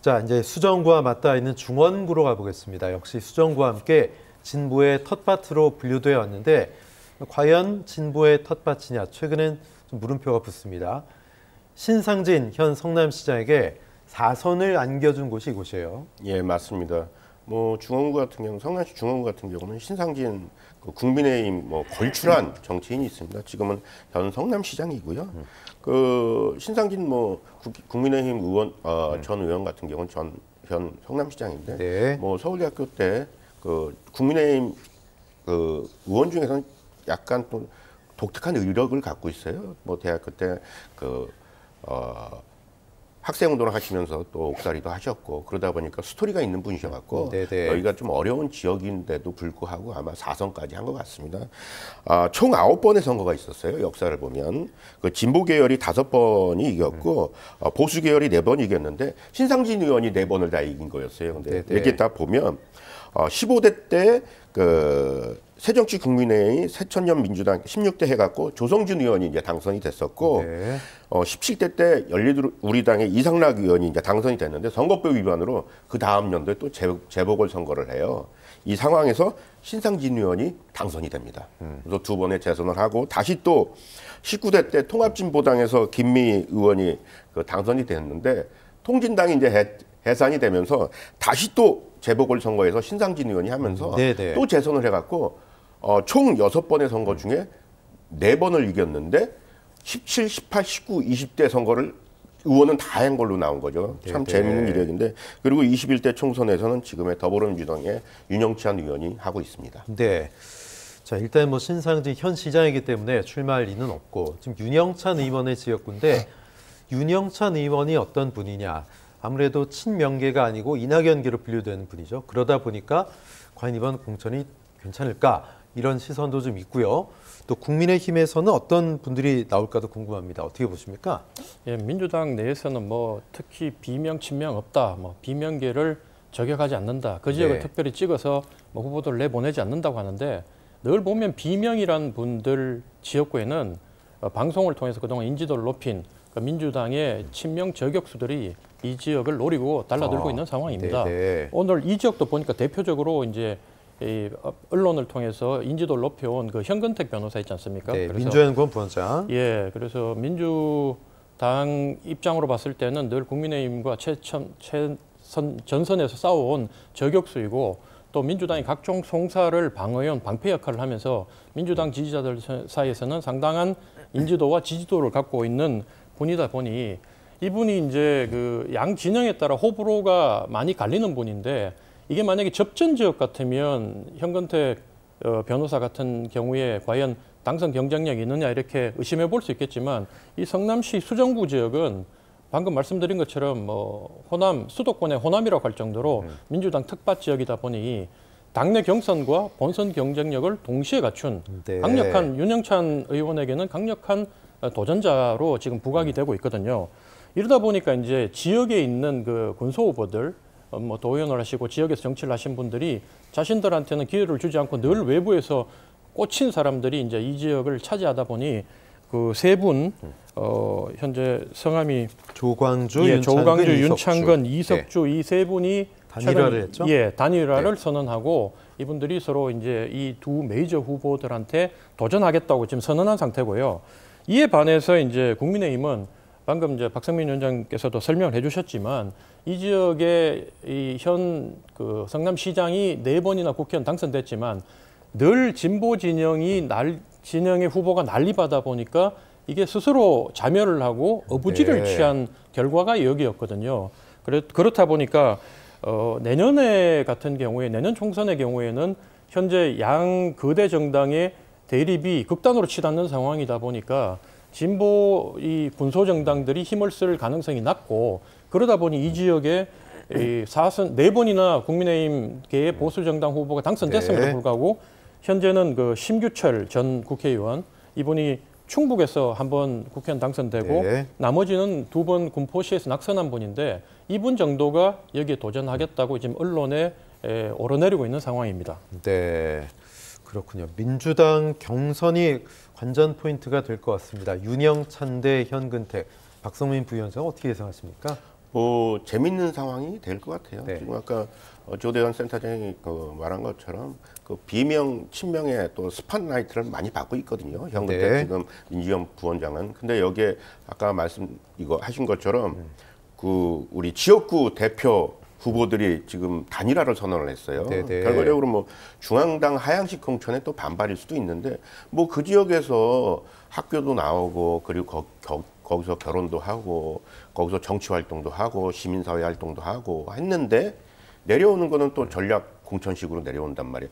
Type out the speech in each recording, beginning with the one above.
자, 이제 수정구와 맞닿아 있는 중원구로 가보겠습니다. 역시 수정구와 함께 진보의 텃밭으로 분류되어 왔는데 과연 진보의 텃밭이냐? 최근엔 좀 물음표가 붙습니다. 신상진 현 성남시장에게 4선을 안겨준 곳이 이곳이에요. 예, 맞습니다. 뭐 중원구 같은 경우, 성남시 중원구 같은 경우는 신상진 국민의힘 걸출한 정치인이 있습니다. 지금은 현 성남시장이고요. 그 신상진 국민의힘 의원 전 의원 같은 경우는 현 성남시장인데, 네. 서울대학교 때 그 국민의힘 그 의원 중에서는 약간 또 독특한 의력을 갖고 있어요. 대학교 때 학생운동을 하시면서 또 옥살이도 하셨고 그러다 보니까 스토리가 있는 분이셔갖고 여기가 좀 어려운 지역인데도 불구하고 아마 4선까지 한 것 같습니다. 총 9번의 선거가 있었어요. 역사를 보면 그 진보 계열이 5번이 이겼고 보수 계열이 4번 이겼는데 신상진 의원이 4번을 다 이긴 거였어요. 근데 이렇게 다 보면 15대 때 그 새정치국민회의 새천년 민주당 16대 해갖고 조성준 의원이 이제 당선이 됐었고 17대 때 열린우리당의 이상락 의원이 이제 당선이 됐는데 선거법 위반으로 그 다음 연도에 또 재보궐 선거를 해요. 이 상황에서 신상진 의원이 당선이 됩니다. 그래서 2번의 재선을 하고 다시 또 19대 때 통합진보당에서 김미 의원이 당선이 됐는데 통진당이 이제 해산이 되면서 다시 또 재보궐 선거에서 신상진 의원이 하면서 또 재선을 해갖고 총 6번의 선거 중에 4번을 이겼는데 17, 18, 19, 20대 선거를 의원은 다 한 걸로 나온 거죠. 참 재미있는 이력인데 그리고 21대 총선에서는 지금의 더불어민주당의 윤영찬 의원이 하고 있습니다. 네. 자, 일단 신상진 현 시장이기 때문에 출마할 리는 없고 지금 윤영찬 의원의 지역구인데 윤영찬 의원이 어떤 분이냐? 아무래도 친명계가 아니고 이낙연계로 분류되는 분이죠. 그러다 보니까 과연 이번 공천이 괜찮을까? 이런 시선도 좀 있고요. 또 국민의힘에서는 어떤 분들이 나올까도 궁금합니다. 어떻게 보십니까? 예, 민주당 내에서는 특히 비명, 친명 없다. 비명계를 저격하지 않는다. 그 지역을 특별히 찍어서 후보들을 내보내지 않는다고 하는데 늘 보면 비명이란 분들 지역구에는 방송을 통해서 그동안 인지도를 높인 민주당의 친명 저격수들이 이 지역을 노리고 달라들고 있는 상황입니다. 오늘 이 지역도 보니까 대표적으로 이제 이 언론을 통해서 인지도를 높여온 그 현근택 변호사 있지 않습니까? 네, 민주연구원 부원장. 예, 그래서 민주당 입장으로 봤을 때는 늘 국민의힘과 전선에서 싸워온 저격수이고 또 민주당이 각종 송사를 방어해온 방패 역할을 하면서 민주당 지지자들 사이에서는 상당한 인지도와 지지도를 갖고 있는 분이다 보니 이분이 이제 그 양 진영에 따라 호불호가 많이 갈리는 분인데 이게 만약에 접전 지역 같으면 현근택 변호사 같은 경우에 과연 당선 경쟁력이 있느냐 이렇게 의심해 볼 수 있겠지만 이 성남시 수정구 지역은 방금 말씀드린 것처럼 호남 수도권의 호남이라고 할 정도로 민주당 텃밭 지역이다 보니 당내 경선과 본선 경쟁력을 동시에 갖춘 강력한 윤영찬 의원에게는 강력한 도전자로 지금 부각이 되고 있거든요. 이러다 보니까 이제 지역에 있는 그 군소 후보들, 도의원을 하시고 지역에서 정치를 하신 분들이 자신들한테는 기회를 주지 않고 늘 외부에서 꽂힌 사람들이 이제 이 지역을 차지하다 보니 그 세 분, 현재 성함이 조광주, 윤창근, 이석주 이 세 분이 단일화를 했죠? 예, 단일화를 선언하고 이분들이 서로 이제 이 두 메이저 후보들한테 도전하겠다고 지금 선언한 상태고요. 이에 반해서 이제 국민의힘은 방금 이제 박성민 위원장께서도 설명을 해주셨지만 이 지역의 그 성남시장이 4번이나 국회의원 당선됐지만 늘 진보 진영의 후보가 난립하다 보니까 이게 스스로 자멸을 하고 어부지를 취한 결과가 여기였거든요. 그렇다 보니까 내년에 같은 경우에 내년 총선의 경우에는 현재 양 거대 정당의 대립이 극단으로 치닫는 상황이다 보니까 진보 이 군소 정당들이 힘을 쓸 가능성이 낮고 그러다 보니 이 지역에 4번이나 국민의힘계의 보수 정당 후보가 당선됐음에도 불구하고 현재는 그 심규철 전 국회의원 이분이 충북에서 한번 국회의원 당선되고 나머지는 2번 군포시에서 낙선한 분인데 이분 정도가 여기에 도전하겠다고 지금 언론에 오르내리고 있는 상황입니다. 네. 그렇군요. 민주당 경선이 관전 포인트가 될 것 같습니다. 윤영찬 대 현근택. 박성민 부위원장 어떻게 예상하십니까? 재밌는 상황이 될 것 같아요. 네. 지금 아까 조대현 센터장이 말한 것처럼 그 비명, 친명의 또 스팟라이트를 많이 받고 있거든요. 현근택 네. 지금 민주연 부원장은. 근데 여기에 아까 말씀 이거 하신 것처럼 그 우리 지역구 대표 후보들이 지금 단일화를 선언을 했어요. 네네. 결과적으로 뭐 중앙당 하향식 공천에 또 반발일 수도 있는데 뭐 그 지역에서 학교도 나오고 그리고 거기서 결혼도 하고 거기서 정치 활동도 하고 시민사회 활동도 하고 했는데 내려오는 거는 또 전략 공천식으로 내려온단 말이에요.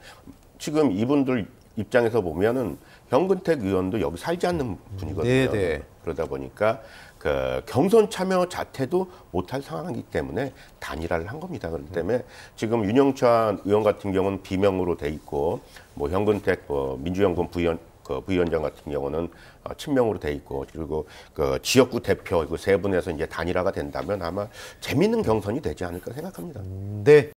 지금 이분들 입장에서 보면은 현근택 의원도 여기 살지 않는 분이거든요. 네네. 그러다 보니까 그 경선 참여 자체도 못할 상황이기 때문에 단일화를 한 겁니다. 그렇기 때문에 지금 윤영찬 의원 같은 경우는 비명으로 돼 있고 뭐 현근택 민주연구원 부위원장 같은 경우는 친명으로 돼 있고 그리고 그 지역구 대표 그 세 분에서 이제 단일화가 된다면 아마 재밌는 경선이 되지 않을까 생각합니다. 네.